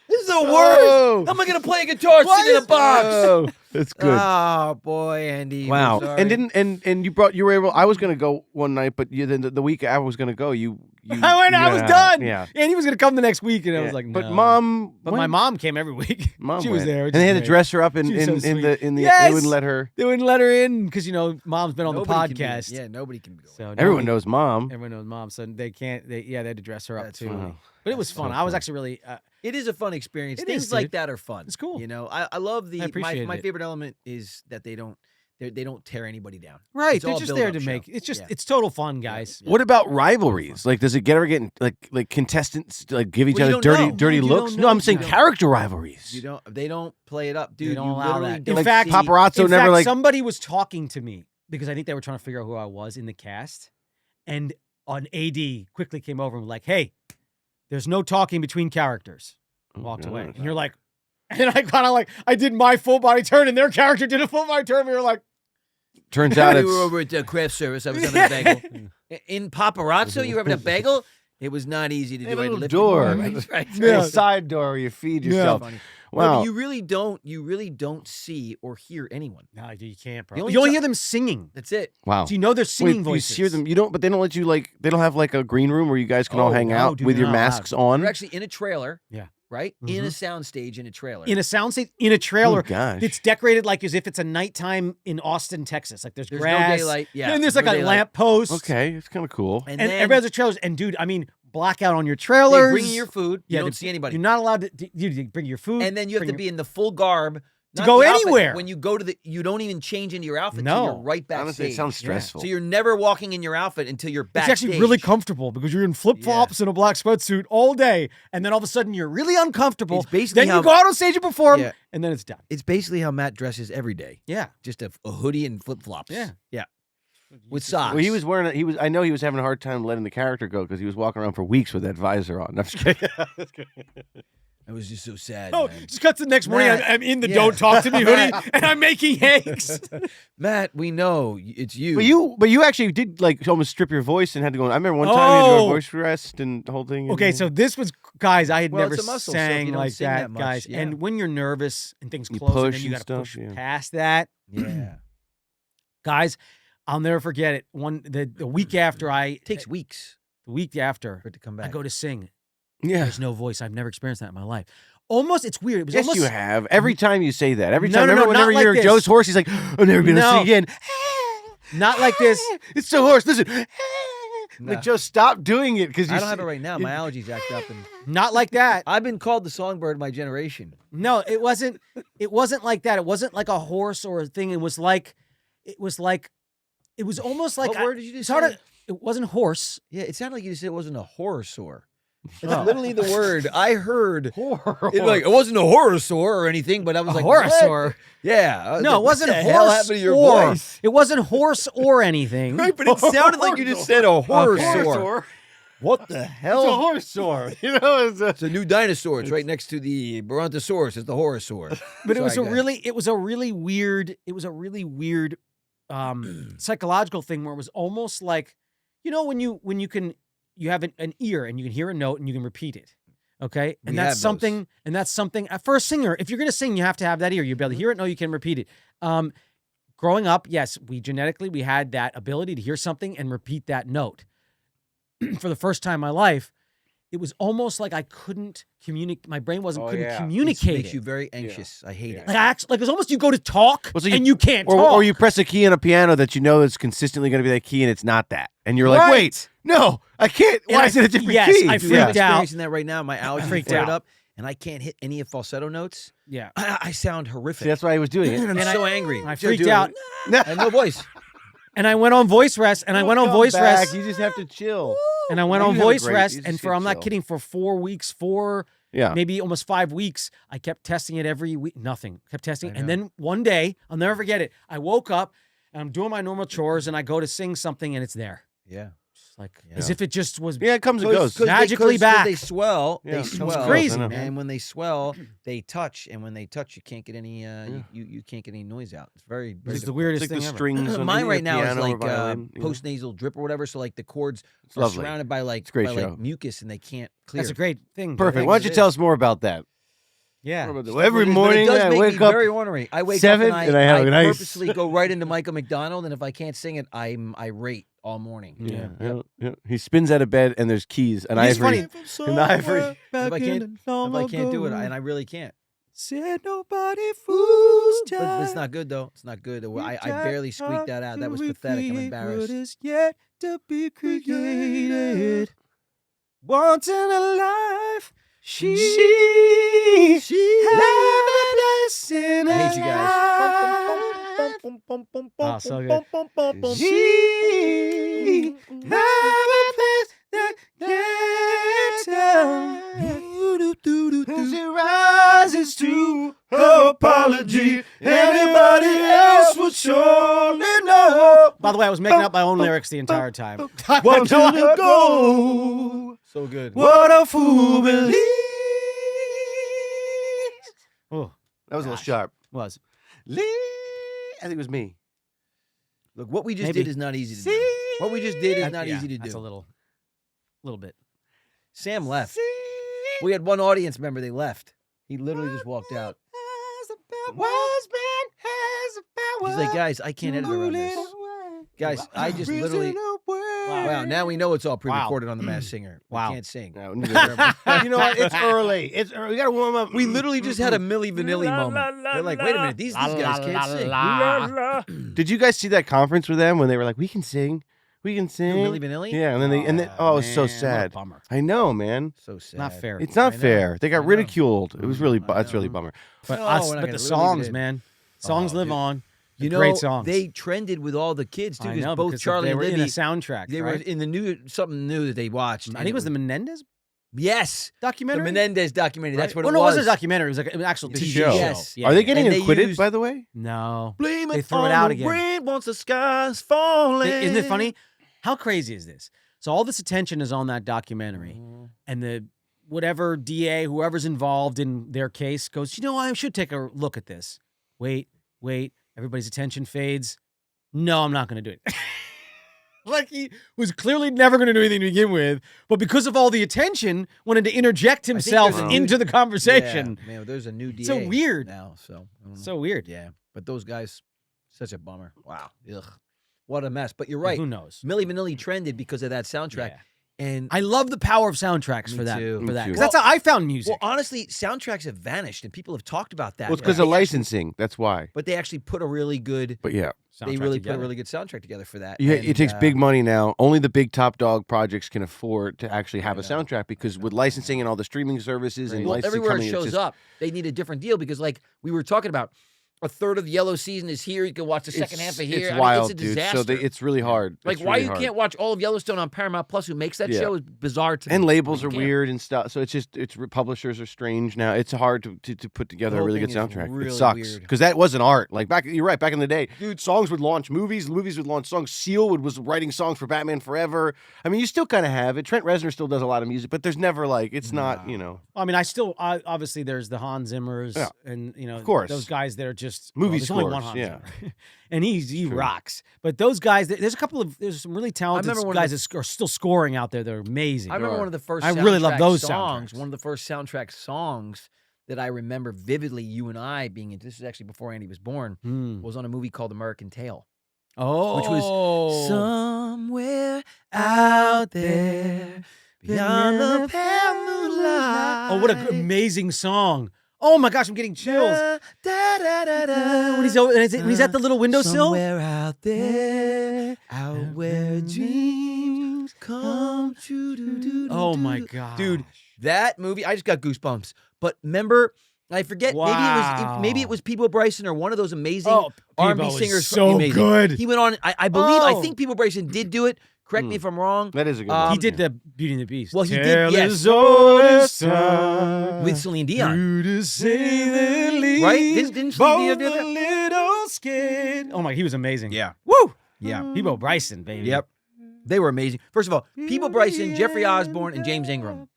This is the worst. Oh. How am I going to play a guitar Why sitting in a is- box? Oh, that's good. Oh, boy, Andy. we're Wow. sorry. And didn't and you were able. I was gonna go one night, but the week I was gonna go, you I was yeah, done. Yeah. And he was going to come the next week, and I was Yeah. like, no. But mom. But my went. mom came every week. Mom she was went. there. and they had to dress her up in She was so in sweet. the. Yes! They wouldn't let her. They wouldn't let her in because mom's been on Nobody the can be- podcast. yeah, nobody can go. So Everyone nobody- knows mom. Everyone knows mom, so they can't. They had to dress her up That's too. funny. But it was That's fun. so I was fun. actually really. It is a fun experience. It Things is, like dude. that are fun. It's cool. You know, I love I appreciate my it. favorite element is that they don't tear anybody down. Right, It's they're all just build there up to show. make. It's just Yeah. it's total fun, guys. Yeah. What about rivalries? Like, does it ever get like contestants like give each Well, you other don't dirty know. dirty You looks? don't No, I'm know. saying You don't- character rivalries. They don't play it up, dude. don't you allow literally that. don't In fact, see- Paparazzo In never fact, like. somebody was talking to me because I think they were trying to figure out who I was in the cast, and an AD quickly came over and was like, "Hey, there's no talking between characters." Oh, Walked away, gosh. and you're like, and I kind of like I did my full body turn, and their character did a full body turn. And we were like, Turns out we it's were over at the craft service. I was having a bagel. In Paparazzo, you were having a bagel? It was not easy to They do. have a I had to little lift door. it. Right, right. Yeah. a side door where you feed Yeah. yourself. Funny. Wow. But you really don't see or hear anyone. "No, you can't, bro. The only You only ti- hear them singing. That's it. Wow. So you know they're singing Wait, voices. you hear them. You don't, but they don't let you like. They don't have like a green room where you guys can all Oh, hang no, out dude, with you're your not allowed. masks on. We're actually in a trailer. Yeah. Right? In a soundstage in a trailer. in a soundstage in a trailer. Oh, gosh. It's decorated like as if it's a nighttime in Austin, Texas. Like there's There's grass, no daylight. Yeah. and there's like no a daylight. lamp post. Okay, it's kind of cool. And, and then everybody has their trailers. And dude, I mean, blackout on your they trailers. bring your food. You Yeah, don't they- see anybody. You're not allowed to. You bring your food, And then you have bring to your- be in the full garb. To not go the outfit. anywhere. When you go to you don't even change into your outfit No. until you're right backstage. Honestly, it sounds stressful. So you're never walking in your outfit until you're It's backstage. actually really comfortable because you're in flip flops and a black sweatsuit all day, and then all of a sudden you're really uncomfortable. It's basically then you how- go out on stage and perform, Yeah. and then it's done. It's basically how Matt dresses every day. Yeah, Just a hoodie and flip flops. Yeah. Yeah. With socks. Well, he was wearing. He was. I know he was having a hard time letting the character go because he was walking around for weeks with that visor on. I'm just kidding. I was just so sad. Oh, man. just cut to the next morning. Matt, I'm in the yeah. "Don't Talk to Me" hoodie, Matt. and I'm making eggs. Matt, we know it's you. But you actually did like almost strip your voice and had to go. I remember one time you had to go Oh. voice rest and the whole thing. and- Okay, so this was, guys, I had Well, never it's a muscle, so if you sang don't like sing that, that much, guys. yeah. And when you're nervous and things You close, and push then you and got to stuff, push yeah. past that. Yeah. Guys, I'll never forget it. The week after It takes weeks the week after for it to come back. I go to sing. yeah. There's no voice. I've never experienced that in my life. Almost, it's weird. It was Yes, almost you have. Every time you say that. Every No, time. no, Remember no, whenever not you're like Joe's this. horse, he's like, I'm never going to No. sing again. not like this. It's so hoarse. Listen. Nah. Like, Joe, stop doing it because I don't have it right now. My allergies act up, and Not like that. I've been called the songbird of my generation. No, it wasn't. It wasn't like that. It wasn't like a horse or a thing. It was almost like What word did you just sort of. say? It wasn't horse. Yeah, it sounded like you said it wasn't a horror sore. It's literally the word I heard. It wasn't a horror sore or anything, but I was like, horror what? sore. Yeah. I was No, like, it wasn't what the hell horse happened to your or. voice? It wasn't horse or anything. Right, but it sounded like you just said a horror Okay. sore. What the hell? It's a horse sore. You know, It's a new dinosaur. It's right next to the Brontosaurus. It's the horror sore. But it was Sorry, a guys. really weird psychological thing where it was almost like, you know, when you have an ear and you can hear a note and you can repeat it. Okay. And We that's have something, for a singer, if you're going to sing, you have to have that ear. You'll be able to hear it. No, you can repeat it. Growing up, yes, we had that ability to hear something and repeat that note. For the first time in my life, it was almost like I couldn't communicate. My brain couldn't communicate. It makes it. you very anxious. I hate it. Like it's almost you go to talk Well, so and you can't talk. or you press a key on a piano that you know is consistently going to be that key, and it's not that, and you're like, Right. wait, no, I can't. And Why I- is it a different yes, key? I Dude, freaked I'm out. experiencing that right now. My allergies freaked flared out. up, and I can't hit any of falsetto notes. Yeah. I sound horrific. See, that's why he was doing it. and I'm so angry. I I freaked out. have no voice. And I went on voice rest, and I went on voice rest, You just have to chill. and I went You on have a voice great- rest, you and just for get I'm not chill. kidding, for 4 weeks, Yeah. maybe almost 5 weeks, I kept testing it every week. Nothing. Kept testing, I and know. then one day, I'll never forget it. I woke up, and I'm doing my normal chores, and I go to sing something, and it's there, Yeah. just like as if it just was. Yeah, it comes and goes. Magically back. They swell. Yeah, They it comes swell. and goes, Crazy, I know. man. And when they swell, they touch. And when they touch, you can't get any. You can't get any noise out. It's very. very It's the difficult. weirdest It's like thing the ever. strings on Mine the right now is piano or like violin, you know? post nasal drip or whatever. So like the chords It's are lovely. surrounded by like a great by show. like mucus and they can't clear. That's a great thing. Perfect. Greg. Why don't you tell us more about that? Yeah. Well, every But morning it does I make wake me up. very ornery. I wake 7 up and I have a nice- purposely go right into Michael McDonald, and if I can't sing it, I'm irate all morning. Yeah. He spins out of bed and there's keys. And It's ivory. funny. And ivory. If I can't do it, and I really can't. Said nobody fools But it's not good though. It's not good. I barely squeaked that out. That was pathetic. I'm embarrassed. Is yet to be created. Once in a life, she had a place in I hate you guys. Oh, so good. She have a place that can't tell. She rises to her apology. Anybody else would surely know. By the way, I was making up my own lyrics the entire time. Want to go. So good. What a fool believes. Oh, That was a little sharp. was. I think it was me. Look, what we just Maybe. did is not easy to do. What we just did is not easy to That's a do. little bit. Sam left. We had one audience member. They left. He literally just walked out. He's like, guys, I can't edit around this. Guys, I just literally. Wow, now we know it's all pre-recorded on The Masked Singer. We Wow. can't sing. No, you know what? It's early. It's early. We gotta warm up. We literally just had a Milli Vanilli moment. They're like, wait a minute, these guys can't sing. Did you guys see that conference with them when they were like, "We can sing, we can sing"? Milli Vanilli? Yeah, and then oh, it was so Man, what a sad. bummer. I know, man. So sad. Not fair. It's not I know. fair. They I got know. ridiculed. It was really. I That's really a know. bummer. But No, us, we're not but gonna the leave it songs, in. man. Songs Oh, live dude. on. You know, Great songs. they trended with all the kids too, I because know, both because Charlie they and were in Libby, the soundtrack. they right? were in the something new that they watched. I think it was the Menendez yes, the documentary. Menendez documentary. That's what well, it no, was. it wasn't a documentary. It was like an actual It's a TV show. Yes. Yeah, Are they yeah. getting And they acquitted, used- by the way? No. Blame They it threw it on out the again. wind once the sky's falling. Isn't it funny? How crazy is this? So all this attention is on that documentary, Mm-hmm. and the whatever DA, whoever's involved in their case, goes, you know, I should take a look at this. Wait. Everybody's attention fades. No, I'm not going to do it. Like he was clearly never going to do anything to begin with, but because of all the attention, wanted to interject there's himself a new- into the conversation. Yeah, man, there's a new DA So weird. now. So I don't know. So weird. yeah, but those guys, such a bummer. Wow, ugh, what a mess. But you're right. Who knows? Milli Vanilli trended because of that soundtrack, Yeah. and I love the power of soundtracks Me for that. too. For Me that, too. 'cause that's how I found music. well, honestly, soundtracks have vanished, and people have talked about that. Well, it's because They of actually- licensing. That's why. But they actually put a really good. But yeah, They Soundtrack really put a together. really good soundtrack together for that. yeah, and, it takes big money now. Only the big top dog projects can afford to actually have a know. soundtrack because with licensing and all the streaming services and Well, licensing everywhere it coming, it's shows just- up, they need a different deal because, like we were talking about, a third of the yellow season is here. You can watch the second half of here. It's I mean, wild, it's a dude. disaster. So it's really hard. Like, It's why really you hard. can't watch all of Yellowstone on Paramount Plus? Who makes that show is bizarre to me. And labels You are can't. weird and stuff. So publishers are strange now. It's hard to put together a whole really good thing is soundtrack. really it sucks weird. because that wasn't art. Like you're right. Back in the day, dude, songs would launch movies would launch songs. Seal was writing songs for Batman Forever. I mean, you still kind of have it. Trent Reznor still does a lot of music, but there's never like it's not. I mean, obviously there's the Hans Zimmers and of course those guys that are just movie there's only scores. one Hans Zimmer. And he rocks. But those guys, there's some really talented guys that are still scoring out there. They're amazing. I remember one of the first. I really love those songs. soundtracks. One of the first soundtrack songs that I remember vividly. You and I being into. This is actually before Andy was born. Was on a movie called American Tail. Oh, which was somewhere out there beyond the pale moonlight. Oh, what an amazing song! Oh my gosh, I'm getting chills. When he's at the little windowsill. Somewhere out there, out where dreams come true. Oh my god, dude, that movie! I just got goosebumps. But remember, I forget. Wow. Maybe it was Peebo Bryson or one of those amazing R&B R&B singers. so amazing. good. He went on. I think Peebo Bryson did do it. Correct me if I'm wrong. That is a good one. He did the Beauty and the Beast. Well, he did. Yes, with Celine Dion. To say the least, Right? Didn't Celine Dion do that? little skin. Oh my, he was amazing. Yeah. Woo. Yeah. Peebo Bryson, baby. Yep. They were amazing. First of all, Peebo Bryson, Jeffrey Osborne, and James Ingram.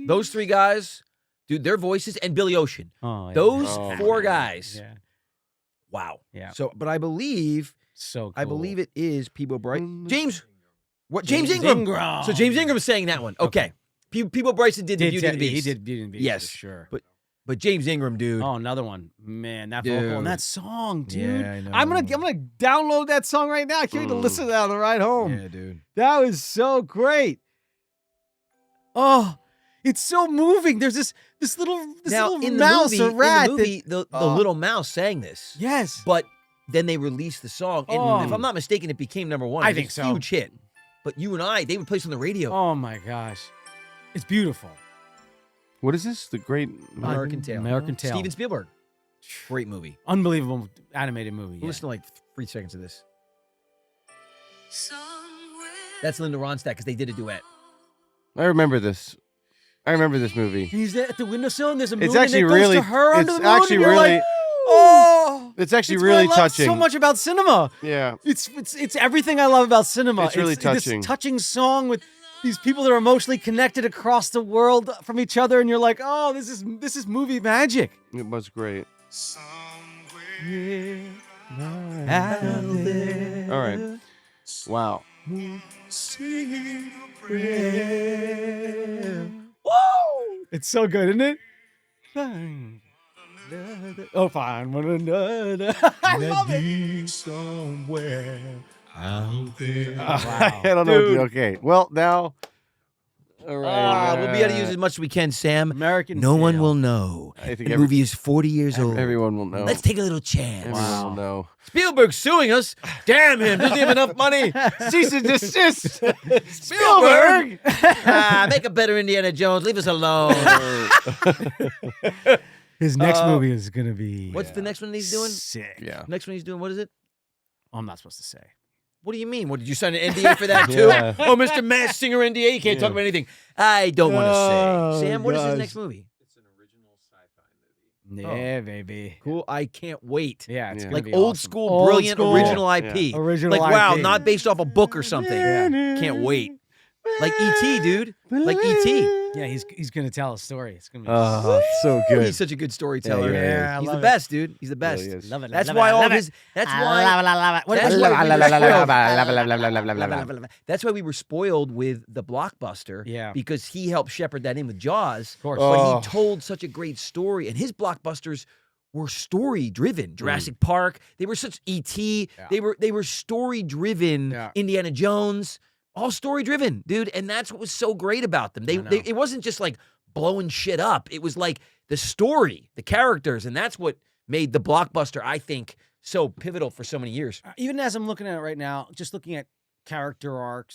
Those three guys, dude, their voices, and Billy Ocean. Oh, yeah. Those Oh, four man. guys. Yeah. Wow. Yeah. So, but I believe So cool. I believe it is Peebo Bryson. James. What? James Ingram. So James Ingram is saying that one. Okay. Peebo Bryson did the Beauty and the Beast. He did Beauty and the Beast. Yes. for sure. But James Ingram, dude. Oh, another one. Man, that vocal Dude. and that song, dude. Yeah, I know. I'm gonna download that song right now. I can't wait to listen to that on the ride home. Yeah, dude. That was so great. Oh, it's so moving. There's this little in mouse the movie, or rat. in the movie, the little mouse sang this. Yes. But then they released the song, and Oh. if I'm not mistaken, it became number one. I It was think a so. Huge hit. But you and I, they would play this on the radio. Oh my gosh, it's beautiful. What is this? The Great American Tail. American Tail. Steven Spielberg. Great movie. Unbelievable animated movie. We'll listen to like 3 seconds of this. That's Linda Ronstadt because they did a duet. I remember this. I remember this movie. He's there at the windowsill, and there's a moon, It's actually and it goes really. to her under It's the moon, actually and you're really. like, oh, It's actually it's really what I love touching. so much about cinema. Yeah. It's everything I love about cinema. It's really touching. This touching song with these people that are emotionally connected across the world from each other, and you're like, oh, this is movie magic. It was great. All right. Wow. Whoa! It's so good, isn't it? Fine. Oh, fine. One another. I love it. Somewhere out there. I don't know. Dude. Okay. Well, now. All right. We'll be able to use it as much as we can, Sam. American No one Tail. will know. I think The movie is 40 years old. everyone will know. Let's take a little chance. Everyone will know. Spielberg's suing us. Damn him. Doesn't he have enough money. Cease and desist. Spielberg. Make a better Indiana Jones. Leave us alone. His next movie is gonna be. What's the next one he's doing? Sick. Yeah. Next one he's doing, what is it? Oh, I'm not supposed to say. What do you mean? What, did you sign an NDA for that too? Yeah. Oh, Mr. Mass Singer NDA, you can't talk about anything. I don't want to Oh, say. Sam, what is his gosh. next movie? It's an original sci-fi movie. Yeah, baby. Cool. I can't wait. Yeah, it's Yeah. gonna Like be old awesome. school, Old brilliant, school. original IP. Yeah. Original Like, wow, IP. not based off a book or something. Can't wait. Like E.T., dude. Like E.T. Yeah, he's gonna tell a story. It's gonna be. Oh, so good. He's such a good storyteller. Yeah, he really is. Yeah, I He's the love it. best, dude. He's the best. Really is. Love it. That's love why it, all love of his. it. That's I why. love it, I love it. What That's is why it? we were Love spoiled. That's why we were spoiled with the Blockbuster. Yeah. Because he helped shepherd that in with Jaws. Of course. But Oh. he told such a great story, and his blockbusters were story driven. Jurassic Park. They were such E.T. Yeah. They were story driven. Yeah. Indiana Jones. All story driven, dude. And that's what was so great about them. I know. It wasn't just like blowing shit up. It was like the story, the characters, and that's what made the Blockbuster, I think, so pivotal for so many years. Even as I'm looking at it right now, just looking at character arcs,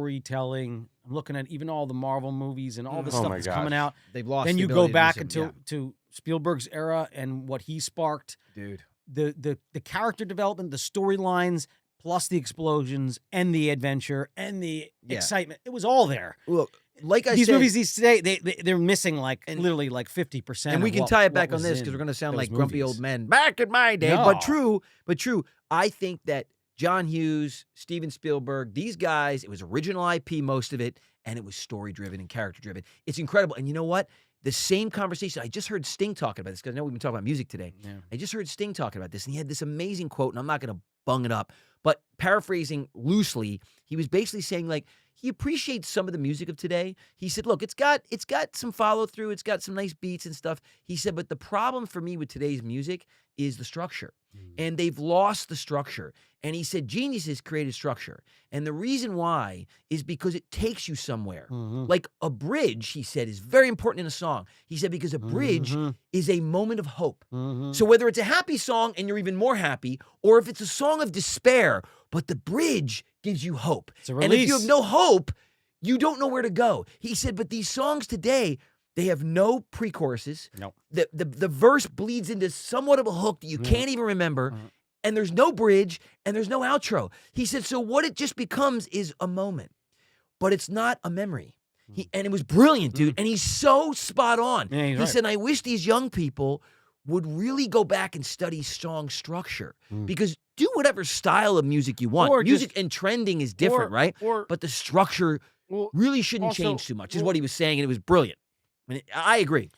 storytelling, I'm looking at even all the Marvel movies and all the Oh stuff my that's gosh. coming out. They've lost. Then the you go ability to do back some- into to Spielberg's era and what he sparked. dude. the character development, the storylines, plus the explosions and the adventure and the excitement. It was all there. Look, like I These said, movies these today, they're missing like literally like 50%. and we can tie it back on this because we're going to sound like grumpy old men back in my day. No. But true. I think that John Hughes, Steven Spielberg, these guys, it was original IP, most of it, and it was story-driven and character-driven. It's incredible. And you know what? The same conversation, I just heard Sting talking about this, because I know we've been talking about music today. Yeah. I just heard Sting talking about this, and he had this amazing quote, and I'm not going to bung it up, but paraphrasing loosely, he was basically saying, like, he appreciates some of the music of today. He said, look, it's got some follow-through, it's got some nice beats and stuff. He said, but the problem for me with today's music is the structure. And they've lost the structure. And he said geniuses created structure. And the reason why is because it takes you somewhere. Like a bridge, he said, is very important in a song. He said because a bridge is a moment of hope. So whether it's a happy song and you're even more happy, or if it's a song of despair, but the bridge gives you hope. It's a And if you release. have no hope, you don't know where to go. He said, but these songs today, they have no pre-choruses. Nope. The verse bleeds into somewhat of a hook that you can't even remember. And there's no bridge, and there's no outro. He said, so what it just becomes is a moment. But it's not a memory. And it was brilliant, dude. And he's so spot on. Yeah, he's he right. said, I wish these young people would really go back and study song structure. Because do whatever style of music you want. Or Music just- and trending is different, right? But the structure really shouldn't also- change too much, is what he was saying, and it was brilliant. I agree.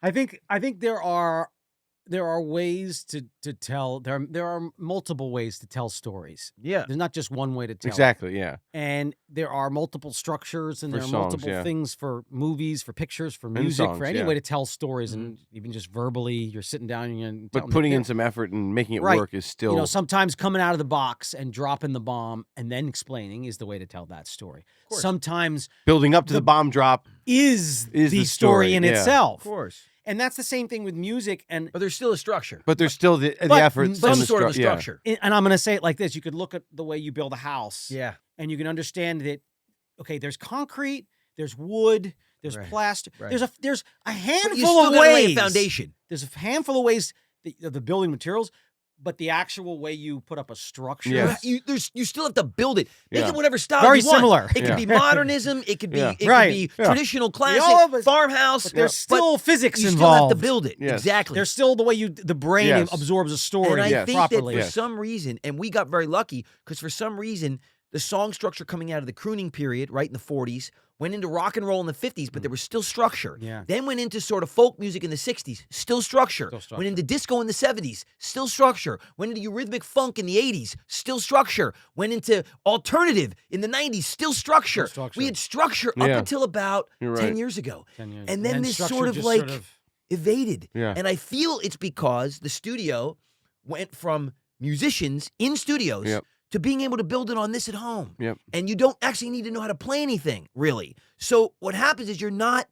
I think there are ways to tell. There are multiple ways to tell stories. Yeah. There's not just one way to tell. Exactly, yeah. And there are multiple structures, and For there are songs, multiple yeah. things for movies, for pictures, for music, songs, for any yeah. way to tell stories, and even just verbally, you're sitting down and you're But putting in some effort and making it Right. work is still... You know, sometimes coming out of the box and dropping the bomb and then explaining is the way to tell that story. Sometimes building up to the bomb drop. is Is the the story story, in yeah. itself. Of course. And that's the same thing with music. And But there's still a structure. But there's still the but effort. Some and the sort of a yeah. structure. and I'm going to say it like this. You could look at the way you build a house. Yeah. And you can understand that, okay, there's concrete, there's wood, there's Right, plaster. right. There's a But you handful still of gotta lay ways. a foundation. There's a handful of ways of the building materials, but the actual way you put up a structure. Yes. You still have to build it. Make Yeah. it whatever style Very you want. similar. It could Yeah. be modernism. It could be Yeah. it Right. could be Yeah. traditional classic all of it- farmhouse. But there's but still physics you involved. still have to build it. Yes. Exactly. There's still the way the brain Yes. absorbs a story And I Yes. think properly. that for Yes. some reason, and we got very lucky because for some reason, the song structure coming out of the crooning period, right in the 40s, went into rock and roll in the 50s, but there was still structure. Yeah. Then went into sort of folk music in the 60s, still structure. Still structure. Went into disco in the 70s, still structure. Went into eurythmic funk in the 80s, still structure. Went into alternative in the 90s, still structure. Still structure. We had structure up Yeah. until about You're 10 right. years ago. 10 years. And then this structure sort of just like evaded. Yeah. And I feel it's because the studio went from musicians in studios Yep. to being able to build it on this at home. Yep. And you don't actually need to know how to play anything, really. So what happens is you're not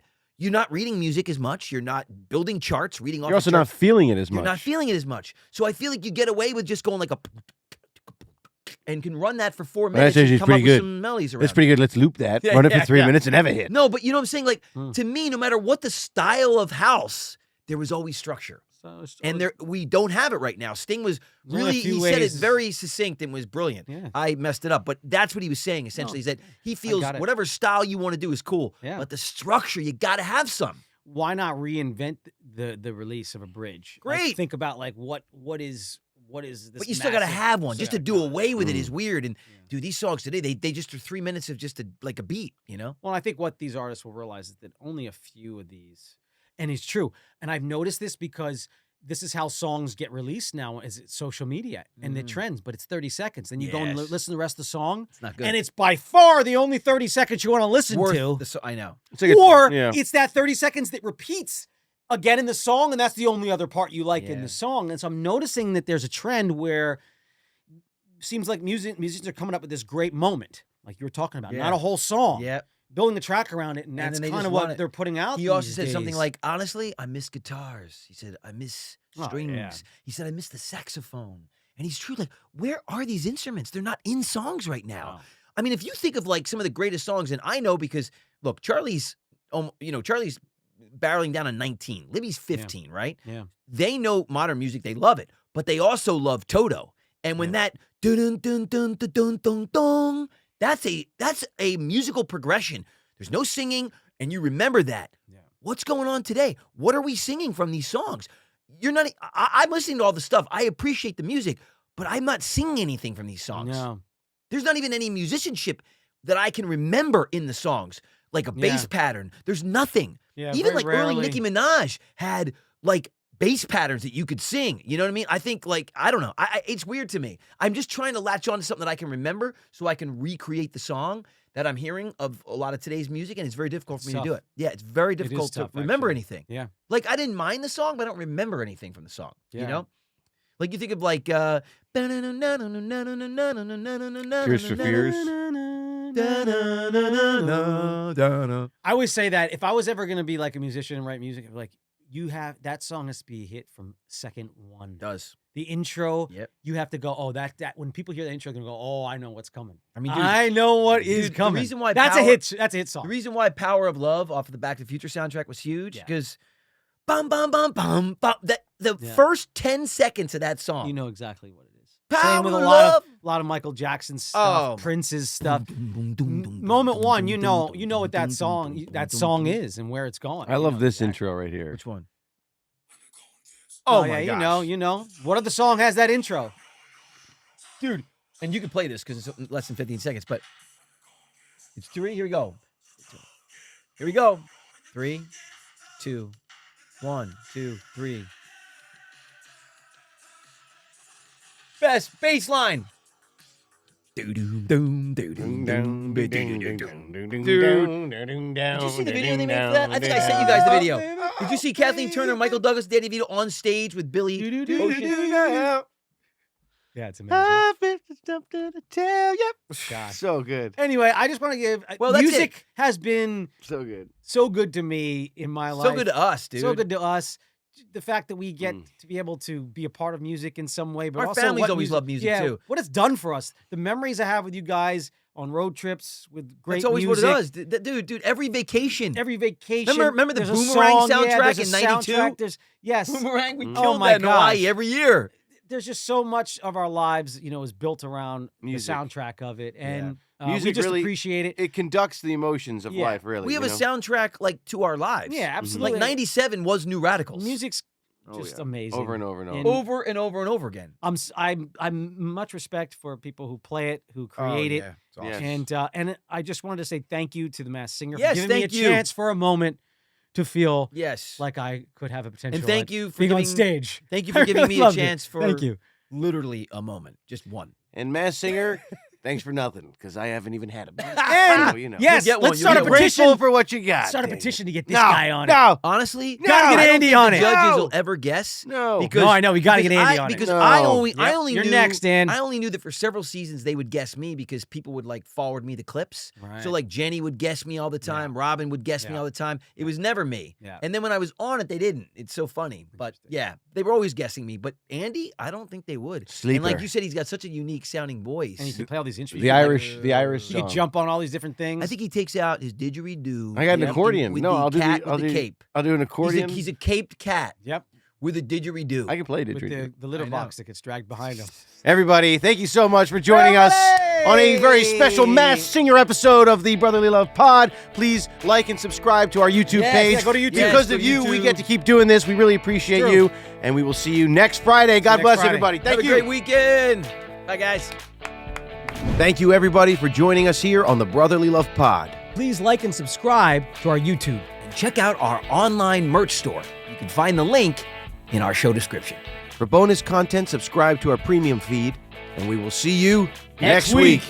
reading music as much. You're not building charts, reading off You're of also not charts. feeling it as You're much. not feeling it as much. So I feel like you get away with just going like a and can run that for 4 Well, minutes that's and actually come pretty up good. with some melodies around. That's pretty good. Let's loop that. Yeah, Run it yeah, for 3 yeah. minutes and have a hit. No, but you know what I'm saying? Like, to me, no matter what the style of house, there was always structure. And we don't have it right now. Sting was There's only a really, few he said it ways. very succinct and was brilliant. Yeah. I messed it up, but that's what he was saying essentially, is that he feels got it. whatever style you want to do is cool. Yeah. But the structure, you got to have some. Why not reinvent the release of a bridge? Like, Great. think about like what is this? But you still got to massive have one. Just to set? do away with it is weird. And dude, these songs today, they just are 3 minutes of just like a beat, you know? Well, I think what these artists will realize is that only a few of these, and it's true. And I've noticed this because this is how songs get released now, is it social media and the trends, but it's 30 seconds. Then you go and Yes. listen to the rest of the song. It's not good. And it's by far the only 30 seconds you want to listen to. I know. It's like Or yeah. it's that 30 seconds that repeats again in the song, and that's the only other part you like in Yeah. the song. And so I'm noticing that there's a trend where it seems like musicians are coming up with this great moment, like you were talking about, Yeah. not a whole song. Yeah. Building a track around it, and that's then they kind just of run what it. they're putting out. He also these said something days. like, honestly, I miss guitars. He said, I miss Oh, strings. yeah. He said, I miss the saxophone. And he's true. Like, where are these instruments? They're not in songs right now. Oh. I mean, if you think of like some of the greatest songs, and I know because, look, Charlie's barreling down on 19. Libby's 15, right? Yeah. They know modern music. They love it. but they also love Toto. And when that dun dun dun dun dun dun dun, that's a musical progression. There's no singing, and you remember that. Yeah. What's going on today? What are we singing from these songs? You're not. I'm listening to all the stuff. I appreciate the music, but I'm not singing anything from these songs. No. There's not even any musicianship that I can remember in the songs, like a bass pattern. There's nothing. Yeah, Even very like rarely. early Nicki Minaj had like bass patterns that you could sing. You know what I mean? I think like, I don't know. It's weird to me. I'm just trying to latch on to something that I can remember so I can recreate the song that I'm hearing of a lot of today's music, and it's very difficult for me to do it. Yeah, it's very difficult to tough, remember actually. anything. Yeah. Like, I didn't mind the song, but I don't remember anything from the song. You Yeah. know? Like, you think of like, Tears for Fears. I always say that if I was ever going to be like a musician and write music, I'd be like, that song has to be a hit from second one. Does. The intro, Yep. you have to go, oh, that when people hear the intro, they're going to go, oh, I know what's coming. I mean, dude, I know what is dude, coming. The reason why that's a hit song. The reason why Power of Love off of the Back to the Future soundtrack was huge, Yeah. because bum bum bum bum bum. The Yeah. first 10 seconds of that song. You know exactly what it is. Power Same with a of lot Love. of Michael Jackson stuff, Oh. Prince's stuff. Moment one, you know what that song is and where it's going. I You love know this exactly. intro right here. Which one? Oh, my yeah, gosh. you know. What other song has that intro? Dude, and you can play this because it's less than 15 seconds, but it's 3. Here we go. Here we go. 3, 2, 1, 2, 3. Best bass line. Did you see the video they made for that? I think I sent you guys the video. Did you see Kathleen Turner, Michael Douglas, Danny DeVito on stage with Billy Ocean? Yeah, it's amazing. God. So good. Anyway, I just want to give Well, that's music has been So good. so good to me in my life. So good to us, dude. So good to us. The fact that we get to be able to be a part of music in some way, but Our also families what always love music, too. What it's done for us, the memories I have with you guys on road trips with great That's always music. what it does. Dude, every vacation. Every vacation. Remember the there's a Boomerang song, yeah, soundtrack there's a in 92? soundtrack, yes. Boomerang, we Oh killed my that in Hawaii gosh. every year. There's just so much of our lives, is built around Music. the soundtrack of it, and we Music just really- appreciate it. It conducts the emotions of Yeah. life, really. We have you a know? soundtrack like to our lives. Yeah, absolutely. Like 97 was New Radicals. Music's Oh, just yeah. amazing. Over and over and over. And over and over and over again. I'm much respect for people who play it, who create it, It's awesome. Yes. and I just wanted to say thank you to the Masked Singer Yes, for giving me a thank you. chance for a moment to feel Yes. like I could have a potential. And thank at you for being on giving- stage. Thank you I for giving really me a loved it. chance for Thank you. literally a moment. Just one. And Masked Singer, thanks for nothing, because I haven't even had a band. And So, you know. yes, You'll get one, let's you'll start a get one. petition. Grateful for what you got. Start a dang it. petition to get this No, guy on it. no, Honestly, Gotta get I don't Andy think on the it. judges No. will ever guess. no. Because, No, I know, we gotta get because Andy on it. Because No. I only You're knew, next, Dan. I only knew that for several seasons they would guess me because people would like forward me the clips. Right. So like Jenny would guess me all the time. Robin would guess me Yeah. all the time. It was never me. Yeah. And then when I was on it, they didn't. It's so funny. But yeah, they were always guessing me. But Andy, I don't think they would. Sleeper. And like you said, he's got such a unique sounding voice. And you can play all these instruments. The Irish You song. can jump on all these different things. I think he takes out his didgeridoo. I got an with accordion. with No, the I'll do the- cat I'll with the do- cape. I'll do an accordion. He's a caped cat Yep. with a didgeridoo. I can play With didgeridoo. the litter I know. box that gets dragged behind him. Everybody, thank you so much for joining us on a very special Masked Singer episode of the Brotherly Love Pod. Please like and subscribe to our YouTube Yes, page. yeah, go to YouTube. Because Yes, of go you, to we YouTube. get to keep doing this. We really appreciate True. you. And we will see you next Friday. God next bless Friday. everybody. Have Thank a you. great weekend. Bye, guys. Thank you, everybody, for joining us here on the Brotherly Love Pod. Please like and subscribe to our YouTube. And check out our online merch store. You can find the link in our show description. For bonus content, subscribe to our premium feed. And we will see you next week.